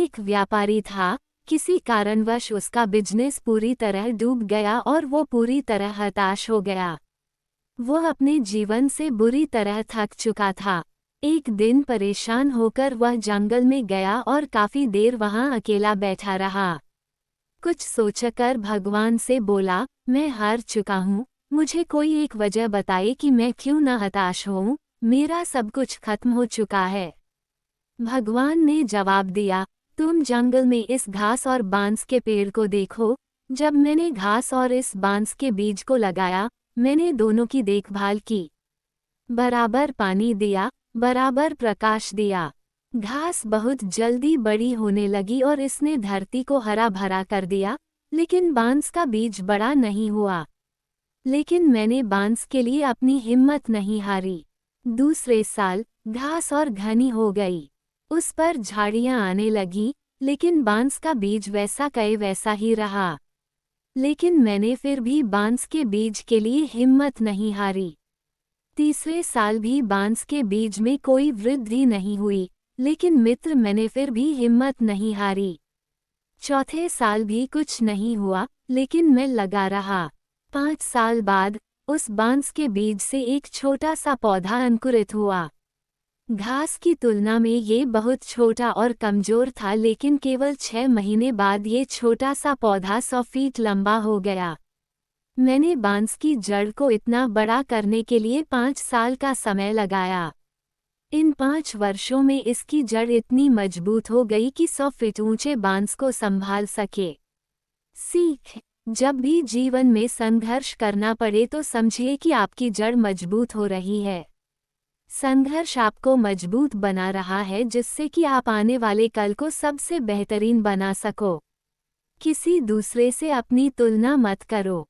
एक व्यापारी था। किसी कारणवश उसका बिजनेस पूरी तरह डूब गया और वो पूरी तरह हताश हो गया। वो अपने जीवन से बुरी तरह थक चुका था। एक दिन परेशान होकर वह जंगल में गया और काफी देर वहां अकेला बैठा रहा। कुछ सोचकर भगवान से बोला, मैं हार चुका हूँ, मुझे कोई एक वजह बताए कि मैं क्यों न हताश हूँ, मेरा सब कुछ खत्म हो चुका है। भगवान ने जवाब दिया, तुम जंगल में इस घास और बांस के पेड़ को देखो। जब मैंने घास और इस बांस के बीज को लगाया, मैंने दोनों की देखभाल की, बराबर पानी दिया, बराबर प्रकाश दिया। घास बहुत जल्दी बड़ी होने लगी और इसने धरती को हरा भरा कर दिया, लेकिन बांस का बीज बड़ा नहीं हुआ। लेकिन मैंने बांस के लिए अपनी हिम्मत नहीं हारी। दूसरे साल घास और घनी हो गई, उस पर झाड़ियां आने लगी, लेकिन बांस का बीज वैसा कए वैसा ही रहा। लेकिन मैंने फिर भी बांस के बीज के लिए हिम्मत नहीं हारी। तीसरे साल भी बांस के बीज में कोई वृद्धि नहीं हुई, लेकिन मित्र मैंने फिर भी हिम्मत नहीं हारी। चौथे साल भी कुछ नहीं हुआ, लेकिन मैं लगा रहा। 5 साल बाद उस बांस के बीज से एक छोटा सा पौधा अंकुरित हुआ। घास की तुलना में ये बहुत छोटा और कमजोर था, लेकिन केवल 6 महीने बाद ये छोटा सा पौधा 100 फीट लंबा हो गया। मैंने बांस की जड़ को इतना बड़ा करने के लिए 5 साल का समय लगाया। इन 5 वर्षों में इसकी जड़ इतनी मजबूत हो गई कि 100 फीट ऊंचे बांस को संभाल सके। सीख, जब भी जीवन में संघर्ष करना पड़े तो समझिए कि आपकी जड़ मजबूत हो रही है। संघर्ष आपको मजबूत बना रहा है, जिससे कि आप आने वाले कल को सबसे बेहतरीन बना सको। किसी दूसरे से अपनी तुलना मत करो।